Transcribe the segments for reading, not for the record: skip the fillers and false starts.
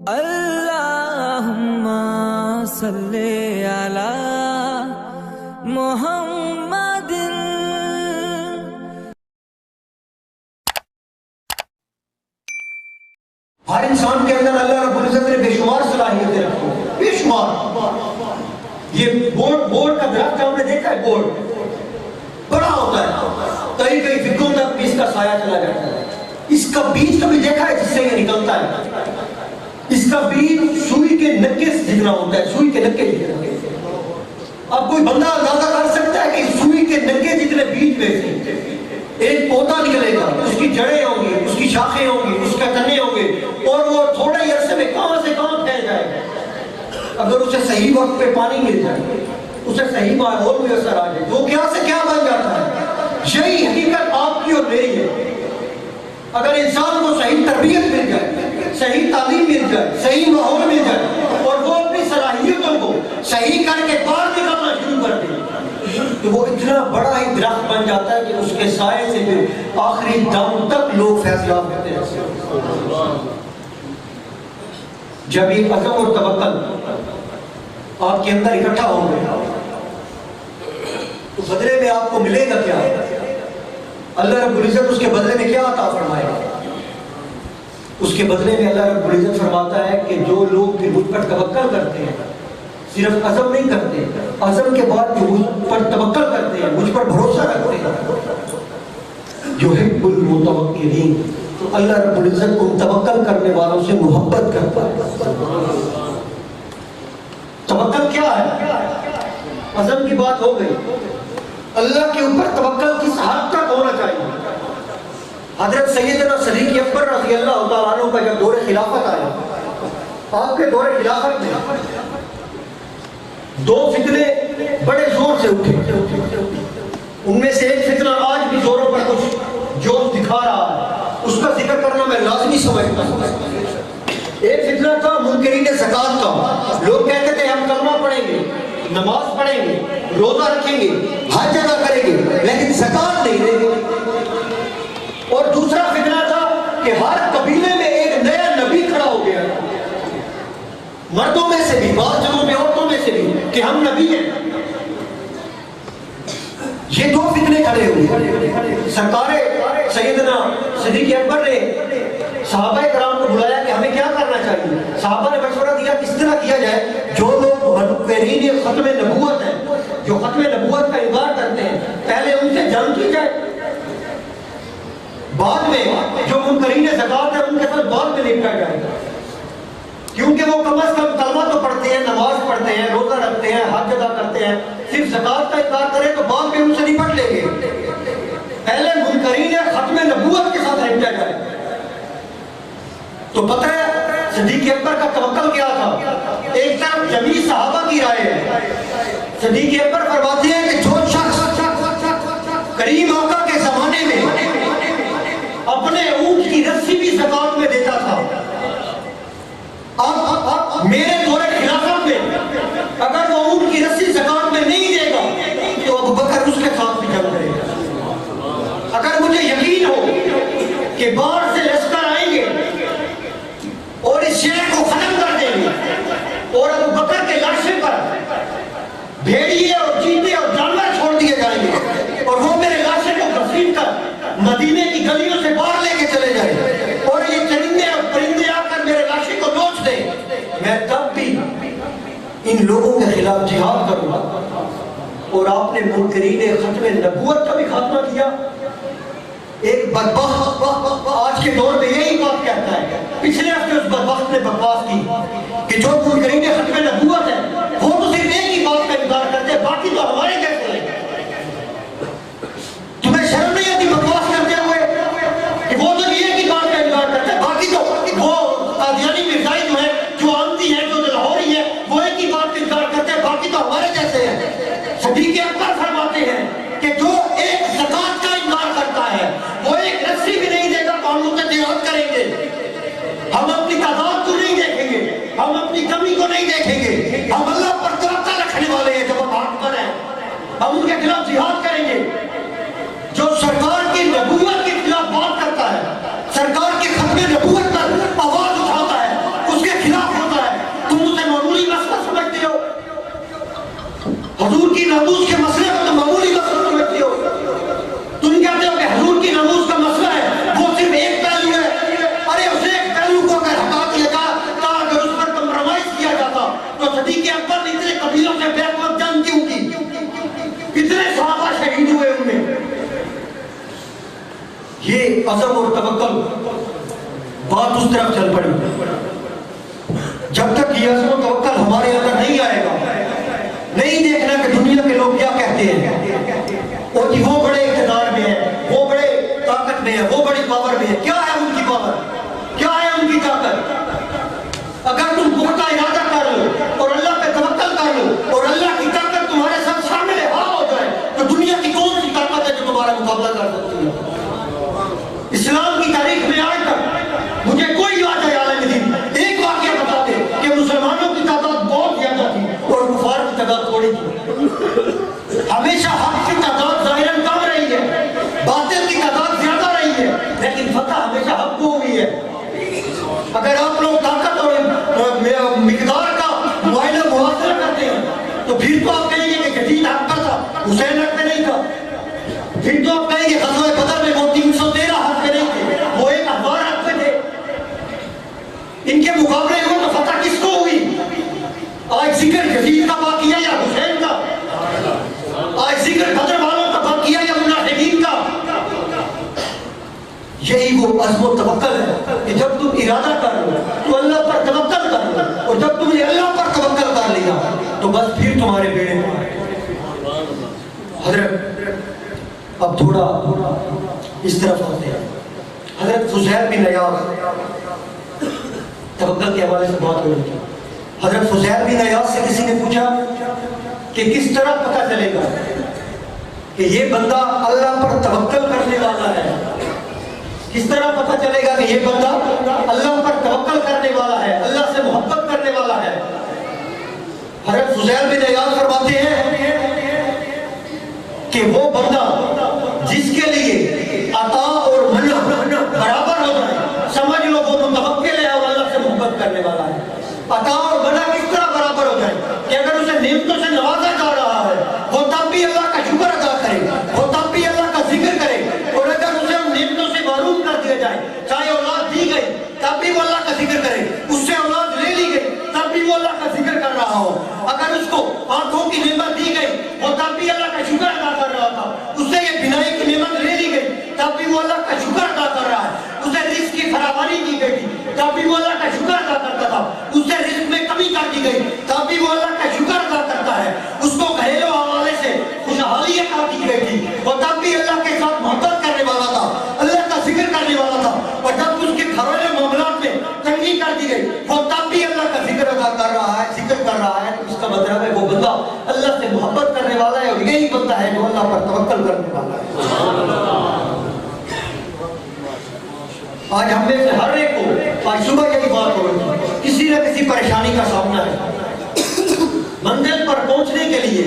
اللہم صلی علی محمد. ہر انسان کے اندر اللہ رب العزت نے بے شمار صلاحیتیں رکھی ہیں، بے شمار. یہ بورڈ کا درخت ہم نے دیکھا ہے، بورڈ بڑا ہوتا ہے، کئی فکروں تک بھی اس کا سایہ چلا جاتا ہے. اس کا بیج کبھی دیکھا ہے جس سے یہ نکلتا ہے؟ اس کا بیج سوئی کے نکے سے جتنا ہوتا ہے، سوئی کے نکے جتنا. اب کوئی بندہ اندازہ کر سکتا ہے کہ سوئی کے نکے جتنے بیج میں سے ایک پودا نکلے گا، اس کی جڑیں ہوں گی، اس کی شاخیں ہوں گی، اس کے تنے ہوں گے، اور وہ تھوڑے ہی عرصے میں کہاں سے کہاں پھیل جائے گا اگر اسے صحیح وقت پہ پانی مل جائے، اسے صحیح ماحول میں اثر آ جائے. وہ کیا سے کیا بن جاتا ہے. یہی حقیقت آپ کی اور میری ہے. اگر انسان کو صحیح تربیت مل جائے، صحیح تعلیم مل جائے، صحیح ماحول مل جائے، اور وہ اپنی صلاحیتوں کو صحیح کر کے باہر نکالنا شروع کر دے، تو وہ اتنا بڑا ہی درخت بن جاتا ہے کہ اس کے سائے سے پھر آخری دم تک لوگ فیض یاب ہوتے ہیں. جب یہ عزم اور توکل آپ کے اندر اکٹھا ہوں گے تو بدلے میں آپ کو ملے گا کیا؟ اللہ رب العزت اس کے بدلے میں کیا عطا فرمائے گا؟ اس کے بدلے میں اللہ رب العزت فرماتا ہے کہ جو لوگ پھر مجھ پر توکل کرتے ہیں، صرف عزم نہیں کرتے، عزم کے بعد جو مجھ پر توکل کرتے ہیں، مجھ پر بھروسہ رکھتے ہیں، یحب المتوکلین، تو اللہ رب العزت ان توکل کرنے والوں سے محبت کرتا ہے. توکل کیا ہے؟ عزم کی بات ہو گئی. اللہ کے اوپر توکل کس حد تک ہونا چاہیے؟ حضرت سیدنا صدیق اکبر رضی اللہ تعالیٰ عنہ کا جب دور خلافت آیا، آپ کے دور خلافت میں دو فتنے بڑے زور سے اٹھے. ان میں سے ایک فتنہ آج بھی زوروں پر کچھ جوش دکھا رہا ہے، اس کا ذکر کرنا میں لازمی سمجھتا ہوں. ایک فتنہ تھا منکرین زکوٰۃ کا. لوگ کہتے تھے ہم کلمہ پڑھیں گے، نماز پڑھیں گے، روزہ رکھیں گے، حج ادا کریں گے، لیکن زکوٰۃ نہیں دیں گے. اور دوسرا فتنہ تھا کہ ہر قبیلے میں ایک نیا نبی کھڑا ہو گیا، مردوں میں سے بھی، بعض جگہوں میں عورتوں میں سے بھی، کہ ہم نبی ہیں. یہ دو فتنے کھڑے ہوئے. سرکار سیدنا صدیق اکبر نے صحابہ کرام کو بلایا کہ ہمیں کیا کرنا چاہیے. صحابہ نے مشورہ دیا کس طرح کیا جائے. جو لوگ منکرین ختم نبوت ہیں، جو ختم نبوت کا انکار کرتے ہیں، پہلے ان سے جنگ کی جائے، بعد میں جو منکرین زکوٰۃ ہیں ان کے ساتھ بعد میں نپٹا جائے گا. کیونکہ وہ کم از کم کلمہ تو پڑھتے ہیں، نماز پڑھتے ہیں، روزہ رکھتے ہیں، حج ادا کرتے ہیں. صرف زکوٰۃ کا انکار کرے تو بعد میں ان سے نپٹ لیں گے. پہلے منکرین ختم نبوت کے ساتھ نپٹا جائے. تو پتہ ہے صدیق اکبر کا توکل کیا تھا؟ ایک طرف جمیع صحابہ کی رائے ہے. صدیق اکبر فرماتے ہیں کہ جو شخص کریم آقا کے زمانے میں اپنے اونٹ کی رسی بھی زکوٰۃ میں دیتا تھا، اب میرے دور خلافت میں اگر وہ اونٹ کی رسی زکوٰۃ میں نہیں دے گا تو ابو بکر اس کے ساتھ بھی جنگ کرے گا. اگر مجھے یقین ہو کہ باہر سے لشکر آئیں گے اور اس شہر کو ختم کر دیں گے اور ابو بکر کے لاشے پر بھیڑیے اور چیتے اور جانور چھوڑ دیے جائیں گے اور وہ میرے لاشے کو گھسیٹ کر مدینے کی گلیوں سے باہر لے کے چلے جائیں اور یہ چرندے اور پرندے آ کر میرے لاشے کو نوچ دیں، میں تب بھی ان لوگوں کے خلاف جہاد کروں گا. اور آپ نے منکرین ختم نبوت کا بھی خاتمہ کیا. ایک بدبخت آج کے دور میں یہی بات کہتا ہے. پچھلے ہفتے اس بدبخت نے بکواس کی کہ جو منکرین ختم نبوت ہے وہ تو صرف ایک ہی بات کا انکار کرتے ہیں، باقی تو ہمارے جیسے ہیں. تمہیں شرم نہیں آتی بکواس کرتے ہوئے کہ وہ تو ایک ہی بات کا انکار کرتے ہیں، باقی تو وہ قادیانی مرزائی جو ہے، جو آمدی ہے، جو لاہوری ہے، وہ ایک ہی بات کا انکار کرتے ہیں، باقی تو ہمارے جیسے ہیں. صدیق اکبر فرماتے ہیں کہ جو ایک زکوٰۃ کا انکار کرتا ہے وہ ایک رسی بھی نہیں دے گا تو ہم ان سے جہاد کریں گے. ہم اپنی تعداد کو نہیں دیکھیں گے، ہم اپنی کمی کو نہیں دیکھیں گے. ہم اللہ پر توکل رکھنے والے ہیں. جب ہم حق پر ہیں ہم ان کے خلاف جہاد کریں گے. جو سرکار کی نبوت کے خلاف بات کرتا ہے، سرکار کے ختم نبوت پر آواز اٹھاتا ہے، اس کے خلاف عزم اور توکل بات اس طرف چل پڑی. جب تک یہ عزم و توکل ہمارے اندر نہیں آئے گا، نہیں دیکھنا کہ دنیا کے لوگ کیا کہتے ہیں، اور کہ وہ بڑے اقتدار میں ہیں، وہ بڑے طاقت میں ہیں، وہ بڑی پاور میں ہیں. کیا ہے ان کی پاور، کیا ہے ان کی طاقت؟ اگر تم پختہ ارادہ کر لو اور اللہ پہ توکل کر لو اور اللہ کی طاقت تمہارے ساتھ شامل ہو جائے تو دنیا کی کون سی طاقت ہے جو تمہارا مقابلہ کر سکتی ہے؟ اسلام کی تاریخ میں آج تک مجھے کوئی واقعہ عالم دین ایک واقعہ بتا دے کہ مسلمانوں کی تعداد بہت زیادہ تھی اور کفار کی تعداد تھوڑی تھی. ہمیشہ حق کی تعداد ظاہراً کم رہی ہے، باطل کی تعداد زیادہ رہی ہے، لیکن فتح ہمیشہ حق کو ہوئی ہے. اگر آپ لوگ طاقت اور مقدار کا معائنہ محاصرہ کرتے ہیں تو پھر تو آپ کہیں گے کہ یزید حق پر تھا، حسین حق پہ نہیں تھا. پھر تو آپ کہیں گے غزوہ بدر میں وہ 313 حق پہ نہیں تھے، وہ 1000 حق پہ تھے. ان کے مقابلے میں تو فتح کس کو ہوئی؟ آج ذکر یزید کا باقی ہے یا حسین کا؟ آج ذکر بدر والوں کا باقی ہے یا منافقین کا؟ یہی وہ عزم و توکل ہے کہ جب تم ارادہ کر لو تو اللہ پر توکل کر لو، اور جب تم نے اللہ پر توکل کر لیا تو بس پھر تمہارے بیڑے میں. حضرت اب تھوڑا اس طرف آتے ہیں. حضرت فضیل بن عیاض، توکل کے حوالے سے بات ہو رہی تھی. حضرت فضیل بن عیاض سے کسی نے پوچھا کہ کس طرح پتہ چلے گا کہ یہ بندہ اللہ پر توکل کرنے والا ہے، کس طرح پتہ چلے گا کہ یہ بندہ اللہ پر توکل کرنے والا ہے، اللہ سے محبت کرنے والا ہے؟ حضرت فضیل بن عیاض فرماتے ہیں کہ وہ بندہ جس کے لیے عطا اور منع برابر ہو جائے، سمجھ لو وہ متوکل ہے اور اللہ سے محبت کرنے والا ہے. عطا اور منع کس طرح برابر ہو جائے کہ اگر اسے نعمتوں سے نوازا جا رہا ہے وہ تب بھی اللہ کا شکر ادا کرے، وہ تب بھی اللہ کا ذکر کرے، اور اگر اسے ان نعمتوں سے محروم کر دیا جائے، چاہے اولاد دی گئی تب بھی وہ اللہ کا ذکر کرے، اس سے اولاد لے لی گئی تب بھی وہ اللہ کا ذکر کر رہا ہو، اگر اس کو آنکھوں کی نعمت دی گئی وہ تب بھی اللہ کا شکر ادا کر رہا تھا، اس سے یہ بینائی کی نعمت لے لی گئی تب بھی وہ اللہ کا شکر ادا کر رہا ہے، اسے رزق کی فراوانی کی گئی تھی تب بھی وہ اللہ کا شکر ادا کرتا تھا، اس سے رزق میں کمی کر دی گئی تب بھی وہ اللہ کا شکر ادا کرتا ہے، اس کو گھریلو حوالے سے خوشحالی عطا کی گئی تھی وہ تب بھی اللہ کے ساتھ محبت کرنے والا تھا، اللہ کا ذکر کرنے والا تھا، اور جب اس کے گھریلو معاملات میں تنگی کر دی گئی وہ تب بھی اللہ کا ذکر ادا کر رہا ہے، ذکر کر رہا ہے. تو اس کا مطلب ہے وہ بندہ اللہ سے محبت کرنے والا ہے، اور یہی بندہ ہے جو اللہ پر توکل کرنے والا ہے. آج ہم میں سے ہر ایک کو آج صبح یہی بات ہو رہی ہے، کسی نہ کسی پریشانی کا سامنا ہے. منزل پر پہنچنے کے لیے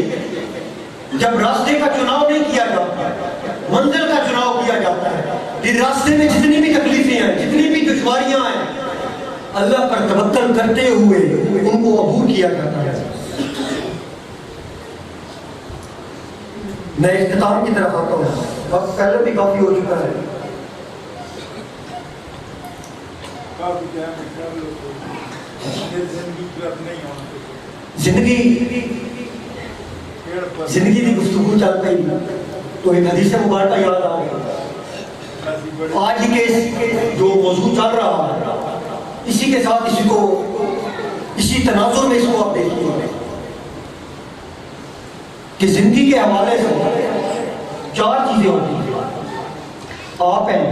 جب راستے کا چناؤ نہیں کیا جاتا، منزل کا چناؤ کیا جاتا ہے. پھر راستے میں جتنی بھی تکلیفیں ہیں، جتنی بھی دشواریاں ہیں، اللہ پر توکل کرتے ہوئے ان کو عبور کیا جاتا ہے. میں اختتام کی طرف آتا ہوں، وقت پہلے بھی کافی ہو چکا ہے. زندگی کی گفتگو چل پئی تو ایک حدیث مبارکہ یاد آ گئی. آج کے جو موضوع چل رہا ہے اسی کے ساتھ اسی تناظر میں اس کو آپ دیکھیے کہ زندگی کے حوالے سے 4 چیزیں ہوتی ہیں. آپ ہیں،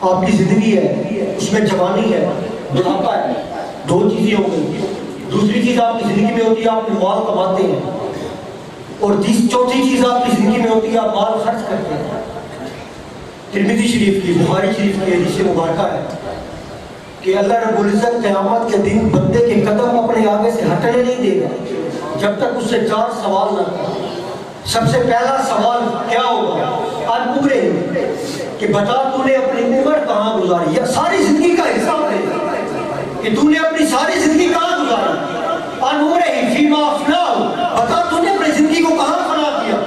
آپ کی زندگی ہے، اس میں جوانی ہے، بڑھاپا ہے، 2 چیزیں ہو گئی. دوسری چیز آپ کی زندگی میں ہوتی ہے آپ مال کماتے ہیں، اور چوتھی چیز آپ کی زندگی میں ہوتی ہے آپ مال خرچ کرتے ہیں. ترمذی شریف کی، بخاری شریف کی حدیث مبارکہ ہے کہ اللہ رب العزت قیامت کے دن بندے کے قدم اپنے آگے سے ہٹنے نہیں دے گا جب تک اس سے 4 سوال نہ کرے. سب سے پہلا سوال کیا ہوگا؟ آج پورے کہ بتا تو نے اپنی عمر کہاں گزاری، یا ساری زندگی کا حساب دے کہ تو نے اپنی ساری زندگی کہاں گزاری. آج عمرے ہی فیما افناؤ، بتا تو نے اپنی زندگی کو کہاں فنا کیا.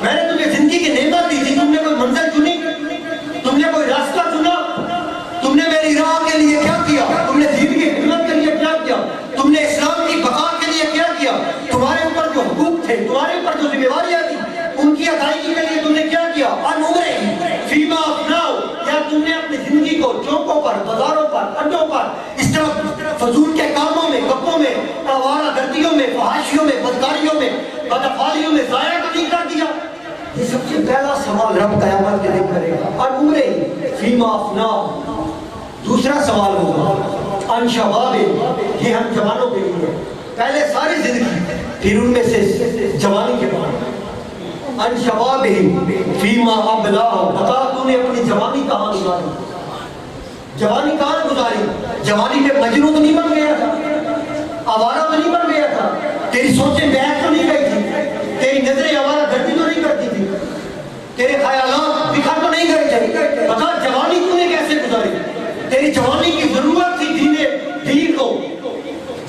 میں نے تمہیں زندگی کی نعمت دی تھی، تم نے کوئی منزل چنی، تم نے کوئی راستہ چنا، تم نے میری راہ کے لیے کیا کیا، تم نے دین کی خدمت کے لیے کیا کیا، تم نے اسلام کی بقا کے لیے کیا کیا، تمہارے اوپر جو حقوق تھے، تمہارے اوپر جو ذمہ داریاں تھیں ان کی ادائیگی کے لیے تم نے کیا کیا. آج عمرے بدافعالیوں میں ضائع تو نہیں کر دیا؟ یہ سب سے پہلا سوال رب قیامت کے دن کرے گا. اور عمرے فیما افنا. دوسرا سوال ہوگا ان شباب، یہ ہم جوانوں کے لیے. پہلے ساری زندگی، پھر ان میں سے جوانی کے بعد ان شباب فیما ابلا. بتا تو نے اپنی جوانی کہاں گزاری؟ جوانی کہاں گزاری؟ جوانی میں مجنون تو نہیں بن گیا تھا، آوارہ تو نہیں بن گیا تھا، تیری سوچیں بیٹھ تو نہیں گئی تھی، تیری نظریں آوارہ گردی تو نہیں کرتی تھی، تیرے خیالات بکھر تو نہیں گئے تھے. بتا جوانی تو نے کیسے گزاری؟ تیری جوانی کی ضرورت تھی دین کو،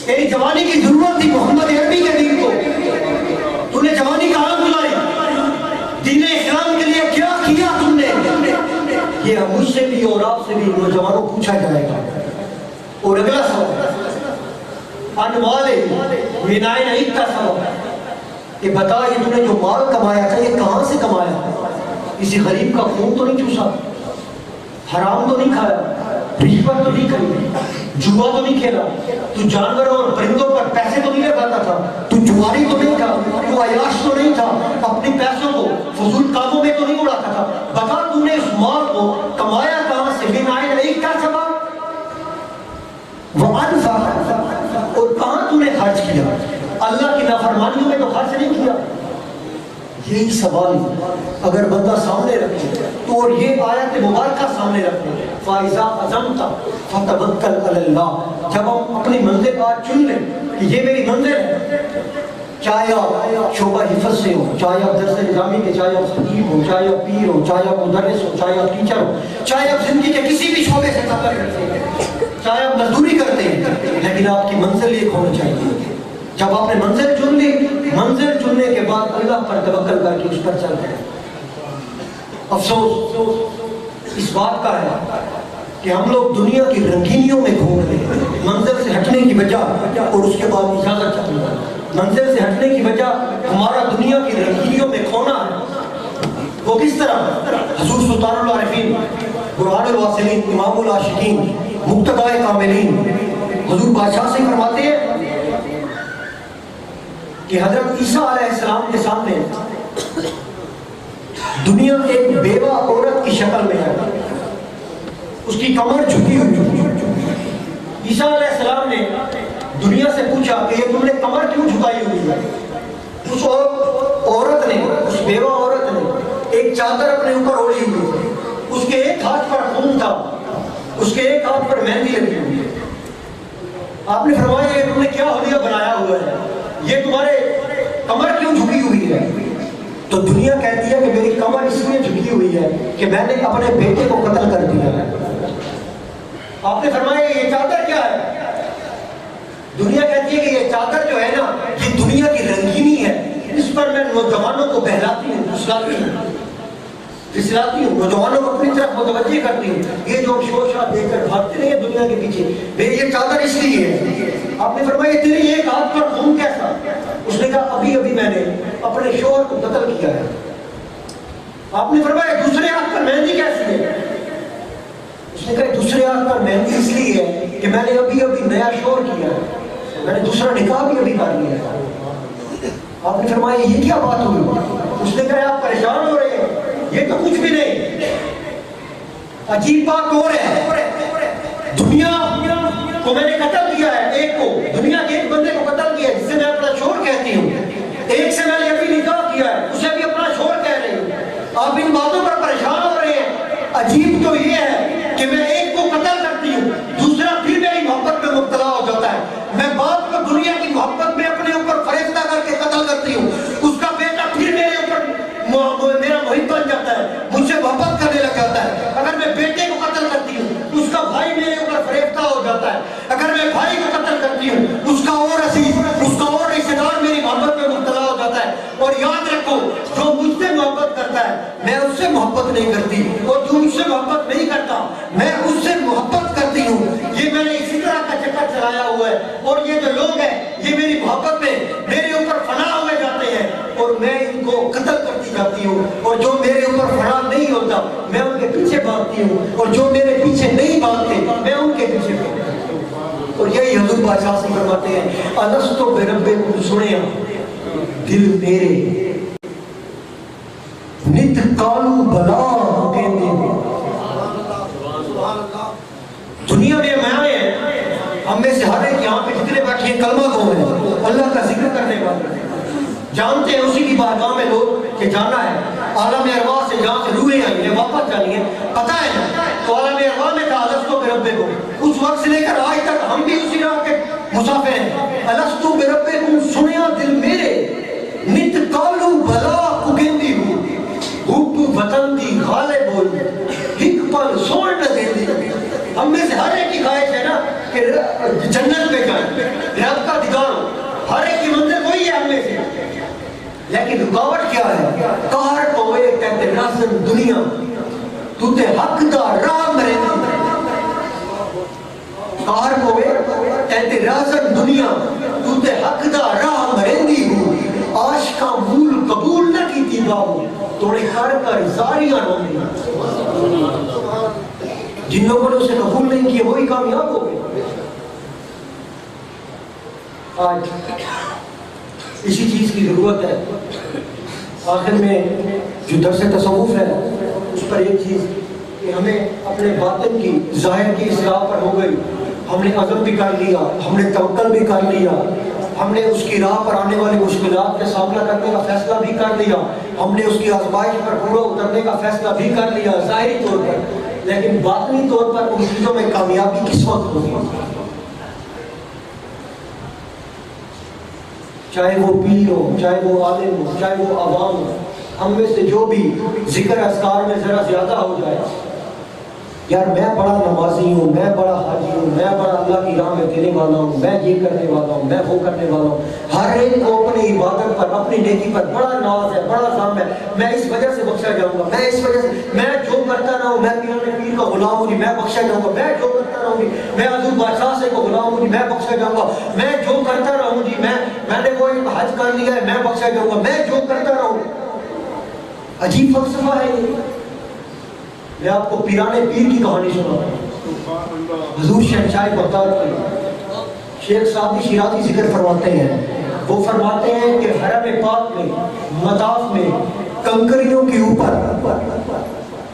تیری جوانی کی ضرورت تھی محمد عربی کے دین کو. تو نے جوانی کہاں گزاری؟ دین اسلام کے لیے کیا کیا تم نے؟ یہ مجھ سے بھی اور آپ سے بھی نوجوانوں پوچھا جائے گا. اور اگلا سوال انوالے مینائن عید کا سوال کہ بتا یہ تو نے جو مال کمایا تھا یہ کہاں سے کمایا؟ کسی غریب کا خون تو نہیں چوسا، حرام تو نہیں کھایا، رشوت تو نہیں کھائی، جوا تو نہیں کھیلا، تو جانوروں اور پرندوں پر پیسے تو نہیں لگاتا تھا، تو جواری تو نہیں تھا، تو عیاش تو نہیں تھا، اپنی پیسوں کو فضول کاموں میں تو نہیں اڑاتا تھا. بتا تو نے اس مال کو کمایا کہاں سے؟ بنائے نہیں کیا سبب وہ انفا، اور کہاں تو نے خرچ کیا؟ اللہ کی نافرمانیوں میں تو خرچ نہیں کیا. یہی سوال اگر بندہ سامنے رکھے تو، اور یہ آیت مبارکہ سامنے رکھے فَإِذَا عَزَمْتَ فَتَوَكَّلْ عَلَى اللَّهِ. جب ہم اپنی منزل آج چن لیں کہ یہ میری منزل ہے، چاہے آپ شعبہ حفظ سے ہو، چاہے آپ درس نظامی کے، چاہے آپ خطیب ہو، چاہے آپ پیر ہو، چاہے آپ مدرس ہو، چاہے آپ ٹیچر ہو، چاہے آپ زندگی کے کسی بھی شعبے سے تعلق کرتے ہیں، چاہے آپ مزدوری کرتے ہیں، لیکن آپ کی منزل ایک ہونی چاہیے. جب آپ نے منزل چن لی، منزل چننے کے بعد اللہ پر توکل کر کے اس پر چل رہے. افسوس اس بات کا ہے کہ ہم لوگ دنیا کی رنگینیوں میں گھوم رہے ہیں. منزل سے ہٹنے کی وجہ اور اس کے بعد اجازت چاہیے. منزل سے ہٹنے کی وجہ ہمارا دنیا کی رنگینیوں میں کھونا ہے. وہ کس طرح؟ حضور سلطان العارفین، برہان الواصلین، امام العاشقین، مقتدائے کاملین حضور بادشاہ سے فرماتے ہیں کہ حضرت عیسیٰ علیہ السلام کے سامنے دنیا ایک بیوہ عورت کی شکل میں ہے، اس کی کمر جھکی ہوئی. عیسیٰ علیہ السلام نے دنیا سے پوچھا کہ یہ تم نے کمر کیوں جھکائی ہوئی ہے؟ اس عورت نے، اس بیوہ عورت نے ایک چادر اپنے اوپر اوڑھی ہوئی تھی، اس کے ایک ہاتھ پر خون تھا، اس کے ایک ہاتھ پر مہندی لگی ہوئی ہے. آپ نے فرمایا یہ تم نے کیا ہدیہ بنایا ہوا ہے؟ یہ تمہارے کمر کیوں جھکی ہوئی ہے؟ تو دنیا کہتی ہے کہ میری کمر اس لیے جھکی ہوئی ہے کہ میں نے اپنے بیٹے کو قتل کر دیا ہے. آپ نے فرمایا یہ چادر کیا ہے؟ دنیا کہتی ہے کہ یہ چادر جو ہے نا یہ دنیا کی رنگینی ہے، اس پر میں نوجوانوں کو بہلاتی ہوں، پھسلاتی ہوں، نوجوانوں کو اپنی طرف متوجہ کرتی ہوں. یہ جو شوشہ دے کر بھاگتے رہے دنیا کے پیچھے، یہ چادر اس لیے ہے. آپ نے فرمایا تیری ایک ہاتھ پر خون کیسا؟ اس نے کہا ابھی میں نے اپنے شوہر کو قتل کیا ہے. آپ نے فرمایا دوسرے ہاتھ پر مہندی کیسی ہے؟ اس نے کہا دوسرے ہاتھ پر مہندی اس لیے ہے کہ میں نے ابھی نیا شوہر کیا ہے، میں نے دوسرا نکاح بھی کر لیا ہے. آپ نے فرمایا یہ کیا بات ہوئی؟ اس نے کہا آپ پریشان ہو رہے ہیں، یہ تو کچھ بھی نہیں. عجیب بات اور ہے، دنیا کو میں نے قتل کیا ہے، ایک کو، دنیا کے ایک بندے کو قتل کیا ہے جسے میں اپنا شوہر کہتی ہوں. ایک سے میں نے ابھی نکاح کیا ہے، اسے بھی اپنا شوہر کہہ رہی ہوں. آپ ان باتوں پر پریشان ہو رہے ہیں. عجیب تو یہ ہے کہ میں ایک کو قتل کرتی ہوں، دوسرا پھر میری محبت میں مبتلا ہو جاتا ہے. میں باپ کو دنیا کی محبت میں اپنے اوپر فریفتہ کر کے قتل کرتی ہوں، اس کا بیٹا پھر میرے اوپر میرا محب بن جاتا ہے، مجھ سے محبت کرنے لگ جاتا ہے. اگر میں بیٹے کو قتل کرتی ہوں اس کا بھائی میرے اوپر فریفتہ ہو جاتا ہے. اگر میں بھائی کو قتل کرتی ہوں اس کا اور عزیز، اس کا اور رشتہ دار میری محبت میں مبتلا ہو جاتا ہے. اور یاد رکھو جو مجھ سے محبت کرتا ہے میں اس سے محبت نہیں کرتی، اور جو مجھ سے محبت نہیں کرتا میں اس سے محبت کرتی ہوں. یہ میں نے اسی طرح کا چکر چلایا ہوا ہے. اور یہ جو لوگ ہیں یہ میری محبت میں میرے اوپر فنا ہوئے جاتے ہیں اور میں ان کو قتل کرتی جاتی ہوں. اور جو میرے اوپر فنا نہیں ہوتا میں ان کے پیچھے بھاگتی ہوں، اور جو میرے پیچھے نہیں بھاگتے میں ان کے پیچھے بھاگتی ہوں. اور یہی حضور بادشاہ سے فرماتے ہیں الستو بربکم، سنیں دل میرے نت کالو بلا کہندے دنیا میں آئے ہیں، ہم میں سے ہر ایک یہاں پہ جتنے بیٹھے ہیں کلمہ گو ہیں، اللہ کا ذکر کرنے والے ہیں، جانتے ہیں اسی کی بارگاہ میں لوگ کہ جانا ہے عالم ارواح سے، جہاں سے روحیں آئی ہیں واپس جانی ہے، پتہ ہے نا؟ تو عالم ارواح میں کہا الستو بربکم، اس وقت سے لے کر آج تک ہم بھی اسی راہ کے مسافر ہیں۔ الستو بربکم سنیا دل میرے نت کالو بلا کگندی ہوں، بھوٹو وطن دی غالب ہو ہک پل سوڑ نہ دیندی۔ ہم میں سے ہر ایک کی خواہش ہے نا کہ جنت پہ جائیں، رب کا دیدار ہو، ہر ایک کی منزل وہی ہے ہم میں سے، لیکن رکاوٹ کیا ہے؟ کہر پوے کہتے رازن دنیا تو تے حق دا راہ مرے، کہر پوے کہتے رازن دنیا تو تے حق دا راہ مرندی ہوں، عاشقہ مول قبول نہ کی تیباہو توڑے کر کر زاریاں روندی۔ جن لوگوں نے اسے قبول نہیں کیا وہی کامیاب ہو گئے۔ آج اسی چیز کی ضرورت ہے۔ آخر میں جو درس تصوف ہے اس پر ایک چیز کہ ہمیں اپنے باطن کی ظاہر کی اصلاح پر ہو گئی، ہم نے عزم بھی کر لیا، ہم نے توکل بھی کر لیا، ہم نے اس کی راہ پر آنے والی مشکلات کا سامنا کرنے کا فیصلہ بھی کر لیا، ہم نے اس کی آزمائش پر پورا اترنے کا فیصلہ بھی کر لیا ظاہری طور پر، لیکن باطنی طور پر ان چیزوں میں کامیابی کس وقت ہوگی؟ چاہے وہ پیر ہو، چاہے وہ عالم ہو، چاہے وہ عوام ہو، ہم میں سے جو بھی ذکر اذکار میں ذرا زیادہ ہو جائے، یار میں بڑا نمازی ہوں، میں بڑا حاجی ہوں، میں بڑا اللہ کی راہ میں دینے والا ہوں، میں یہ کرنے والا ہوں، میں وہ کرنے والا ہوں، ہر ایک کو اپنی عبادت پر، اپنی نیکی پر بڑا ناز ہے، بڑا ثام ہے، میں اس وجہ سے بخشا جاؤں گا، میں اس وجہ سے، میں جو کرتا رہا ہوں، میں پیر کا غلام ہوں، میں بخشا جاؤں گا، میں جو کرتا رہا ہوں، میں حضور بادشاہ سے کو غلام ہوں، میں بخشا جاؤں گا، میں جو کرتا رہا ہوں، میں نے وہ حج کر لیا ہے، میں بخشا جاؤں گا، میں جو کرتا رہا ہوں۔ عجیب فلسفہ ہے یہ۔ میں آپ کو پیرانے پیر کی کہانی سناتا ہوں، حضور شہنشاہ بغداد کی۔ شیخ صاحب شیرازی ذکر فرماتے ہیں، وہ فرماتے ہیں کہ حرم پاک میں مطاف میں کنکریوں کے اوپر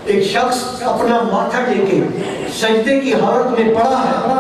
ایک شخص اپنا ماتھا ٹیکے سجدے کی حالت میں پڑا ہے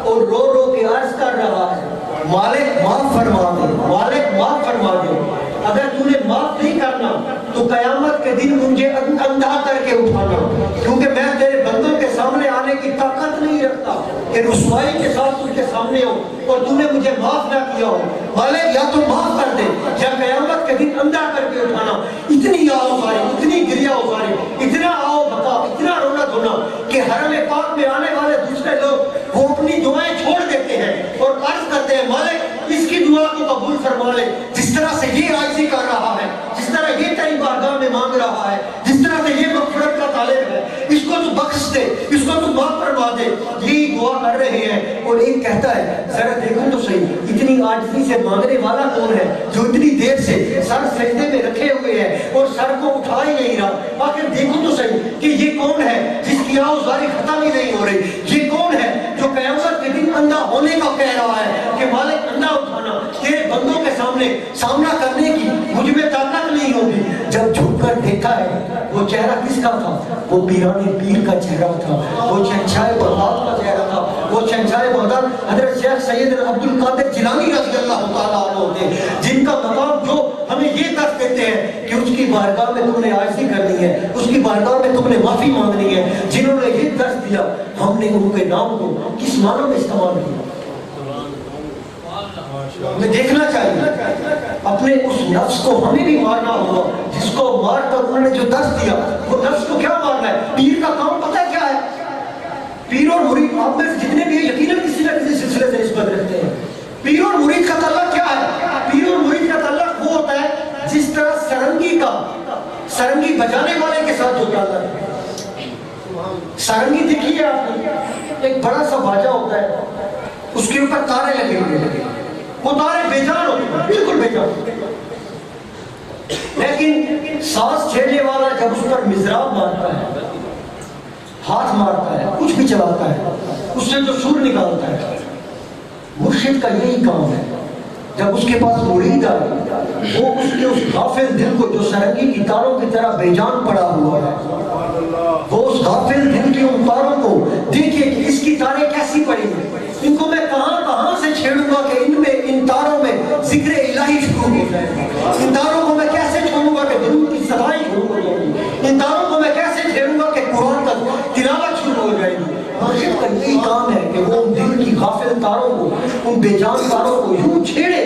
اور رو رو کے عرض کر رہا ہے، مالک معاف فرما دے، مالک معاف فرما دے، اگر تو نے معاف نہیں کرنا تو قیامت کے دن مجھے اندھا کر کے اٹھانا، کیونکہ میں تیرے بندوں کے سامنے آنے کی طاقت نہیں رکھتا کہ رسوائی کے ساتھ تجھ کے سامنے ہو اور تو نے مجھے معاف نہ کیا ہو، مالک یا تو معاف کر دے یا قیامت کے دن اندھا کر کے اٹھانا۔ اتنی آؤ ساری، اتنی گریا ہو ساری، اتنا آؤ بتا، اتنا رونا دھونا کہ حرم پاک میں آنے والے دوسرے لوگ وہ اپنی دعائیں چھوڑ دیتے ہیں اور عرض کرتے ہیں مالک اس کی دعا کو قبول فرما لے، جس طرح سے یہ عاجزی کر رہا ہے، جس طرح یہ تیری بارگاہ میں مانگ رہا ہے، جس طرح سے یہ مغفرت کا طالب ہے، اس کو تو بخش دے، اس کو تو معاف فرما دے۔ یہی دعا کر رہے ہیں اور ایک کہتا ہے ذرا دیکھو تو صحیح اتنی عاجزی سے مانگنے والا کون ہے جو اتنی دیر سے سر سجدے میں رکھے ہوئے ہے اور سر کو اٹھا ہی نہیں رہا؟ آخر دیکھو تو صحیح کہ یہ کون ہے جس کی آوازاری ختم ہی نہیں ہو رہی؟ یہ کون ہے جو قیامت کے دن اندھا ہونے کا کہہ رہا ہے کہ مالک اندھا اٹھانا، تیرے بندوں کے سامنے سامنا کرنے کی مجھ میں طاقت نہیں ہوگی؟ جب جھک کر دیکھا ہے وہ چہرہ کس کا تھا؟ وہ پیرانے پیر کا چہرہ تھا، وہ شہنشاہ بغداد کا چہرہ تھا، وہ شہنشاہ بغداد حضرت شیخ سید عبد القادر جیلانی رضی اللہ تعالیٰ عنہ ہوتے ہیں، جن کا مقام جو ہمیں یہ درس دیتے ہیں کہ اس کی بارگاہ میں تم نے عاجزی کرنی ہے، اس کی بارگاہ میں تم نے معافی مانگنی ہے، جنہوں نے یہ درس دیا ہم نے ان کے نام کو کس معنی میں استعمال کیا؟ ہمیں دیکھنا چاہیے اپنے اس نفس کو، ہمیں بھی مارنا ہوگا جس کو مار کر انہوں نے جو درس دیا، وہ نفس کو کیا مارنا ہے؟ پیر کا کام پتہ کیا ہے؟ پیر اور مرید آپ میں جتنے بھی یقیناً کسی نہ کسی سلسلے سے نسبت رکھتے ہیں، پیر اور مرید کا تعلق کیا ہے؟ پیر اور مرید کا تعلق وہ ہوتا ہے جس طرح سرنگی بجانے والے کے ساتھ جو تعلق ہے۔ سرنگی دیکھیے آپ نے، ایک بڑا سا باجا ہوتا ہے، اس کے اوپر تارے لگے ہوئے ہیں، وہ تارے بے جان ہوتے ہیں، بالکل بے جان، لیکن سانس چھیڑنے والا جب اس پر مزراب مارتا ہے، ہاتھ مارتا ہے، کچھ بھی چلاتا ہے، اس سے جو سور نکالتا ہے، مرشد کا یہی کام ہے جب اس کے پاس مرید آئے وہ اس کے اس غافل دل کو جو سرنگی کی تاروں کی طرح بے جان پڑا ہوا ہے، وہ اس غافل دل کی ان تاروں کو دیکھے کہ اس کی تاریں کیسی پڑی ہیں، ان کو میں کہاں کہاں سے چھیڑوں گا کہ ان تاروں میں ذکر الہی شروع ہو جائے، ان تاروں کو میں کیسے چھوڑوں گا کہ درود کی صدائیں شروع ہو جائیں گی، ان تاروں کو میں کیسے چھیڑوں گا کہ قرآن کا تلاوت شروع ہو جائے گی۔ مرشد کا یہی کام ہے کہ وہ ان دل کی غافل تاروں کو، ان بے جان تاروں کو یوں چھیڑے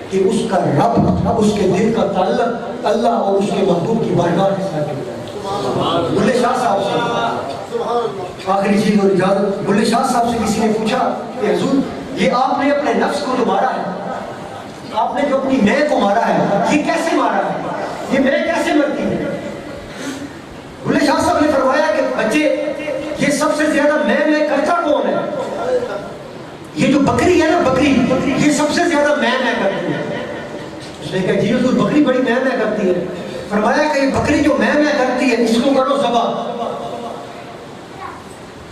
کہ اس کا رب، اس کے دل کا تعلق اللہ اور اس کے محبوب کی بارگاہ کے ساتھ ہو جائے۔ بلے شاہ صاحب سے آخری چیز اور اجازت، بلے شاہ صاحب سے کسی نے پوچھا کہ حضور یہ آپ نے اپنے نفس کو تو مارا ہے، آپ نے جو اپنی میں کو مارا ہے یہ کیسے مارا ہے، یہ میں کیسے مرتی ہے؟ بلے شاہ صاحب نے فرمایا کہ بچے یہ سب سے زیادہ میں کرتا کون ہے؟ یہ جو بکری ہے نا، بکری یہ سب سے زیادہ میں کرتی ہے۔ اس نے کہا جی حضور بکری بڑی میں کرتی ہے۔ فرمایا کہ یہ بکری جو میں کرتی ہے اس کو کرو ذبح،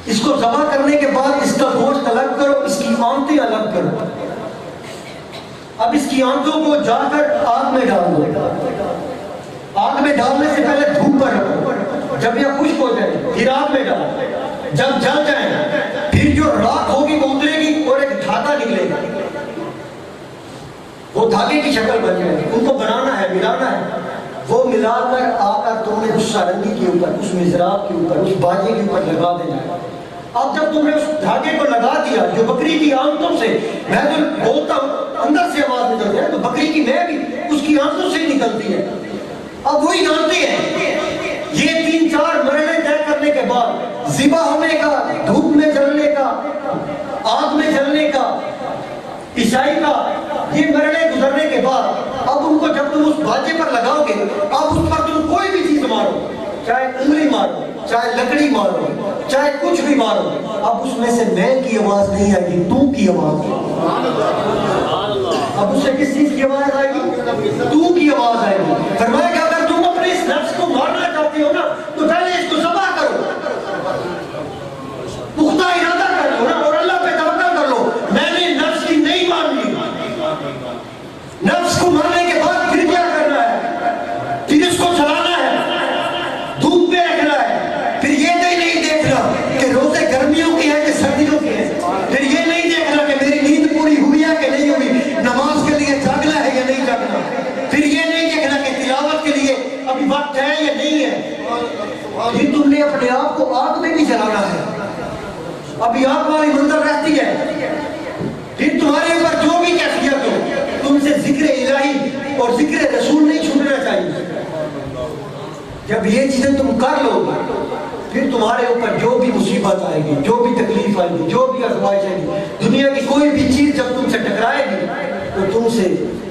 اس کو ذبح کرنے کے بعد اس کا گوشت الگ کرو، اس کی آنتیں الگ کرو، اب اس کی آنتوں کو جا کر آگ میں ڈال دو، آگ میں ڈالنے سے پہلے دھوپ پر رکھو، جب یہ خشک ہو جائے پھر آگ میں ڈالو، جب جل جائے پھر جو راکھ ہوگی وہ اترے گی اور ایک دھاگا نکلے گا، وہ دھاگے کی شکل بن جائے گی، ان کو بنانا ہے، ملانا ہے، وہ ملا کر آ کر تم نے اس سارنگی کے اوپر، اس مزراب کے اوپر، اس باجے کے اوپر لگا دینا ہے۔ اب جب تم نے اس دھاگے کو لگا دیا جو بکری کی آنتوں سے، میں تو بولتا ہوں اندر سے آواز نکلتی ہے تو بکری کی میں بھی اس کی آنتوں سے نکلتی ہے، اب وہی جانتے ہیں یہ 3-4 مرحلے طے کرنے کے بعد ذبح ہونے کا، دھوپ میں جلنے کا، آگ میں جلنے کا، عیسائی کا، یہ مرحلے گزرنے کے بعد اب ان کو جب تم اس باجے پر لگاؤ گے، اب اس پر تم کوئی بھی چیز مارو، چاہے انگلی مارو، چاہے لکڑی مارو، چاہے کچھ بھی مارو، اب اس میں سے میں کی آواز نہیں آئے گی، تو کی آواز آئے گی۔ اب اس سے کس چیز کی آواز آئے گی؟ تو کی آواز آئے گی۔ فرمایا کہ اگر تم اپنے اس نفس کو مارنا چاہتے ہو نا تو پہلے اس کو ذبح کرو، پختہ ارادہ کر لو نا اور اللہ پہ توکل کر لو، میں نے نفس کی نہیں مارنی۔ نفس کو مارنے کے بعد پھر کیا کرنا ہے؟ پھر اس کو چلانا ہے، دھوپ پہ رکھنا ہے، پھر یہ نہیں دیکھنا کہ روزے گرمیوں کی ہے کہ سردیوں کی ہے، پھر یہ نہیں دیکھنا کہ میری نیند پوری ہوئی ہے کہ نہیں ہوئی، نماز کے لیے جاگنا ہے یا نہیں جاگنا، پھر یہ نہیں دیکھنا کہ تلاوت کے لیے ابھی وقت ہے یا نہیں ہے، پھر تم نے اپنے آپ کو آگ میں بھی جلانا ہے، ابھی آگ والی منظر رہتی ہے، پھر تمہارے اوپر جو بھی کیفیت ہو تم سے ذکر الہی اور ذکر رسول نہیں چھوٹنا چاہیے۔ جب یہ چیزیں تم کر لو گے پھر تمہارے اوپر جو بھی مصیبت آئے گی، جو بھی تکلیف آئے گی، جو بھی آزمائش آئے گی، دنیا کی کوئی بھی چیز جب تم سے ٹکرائے گی تو تم سے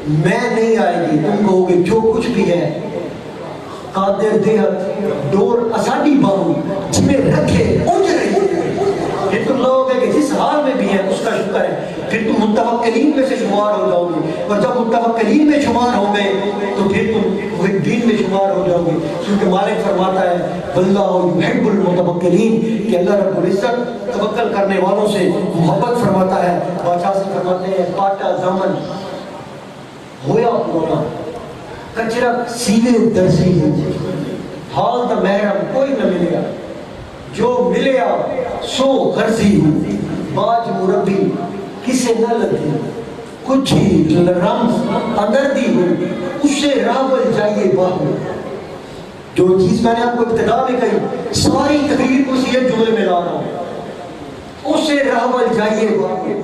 میں نہیں آئے گی، تم کہو گے جو کچھ بھی ہے قادر دیت ڈور اساڈی باہو جمیں رکھے اونج رہی، پھر تم لوگوں کہ جس حال میں بھی ہے اس کا شکر ہے، پھر تم متوکلین میں سے شمار ہو جاؤ گے، اور جب متوکلین میں شمار ہو گئے تو پھر تم محبین میں شمار ہو جاؤ گے، کیونکہ مالک فرماتا ہے واللہ یحب المتوکلین کہ اللہ رب العزت توکل کرنے والوں سے محبت فرماتا ہے۔ بادشاہ سے فرماتے ہیں پاٹا دامن ہویا پرونا کچرا سینے درسی حال دا محرم کوئی نہ ملیا، جو ملیا سو غرضی ہوں، باج مربی کسے نہ لگی، کچھ ہی رمز اندر دی ہوں، اس سے راول جائیے باہو۔ جو چیز میں نے آپ کو ابتدا میں کہی ساری تقریر کو یہ جملے میں لا رہا ہوں، اس سے راول جائیے باہو۔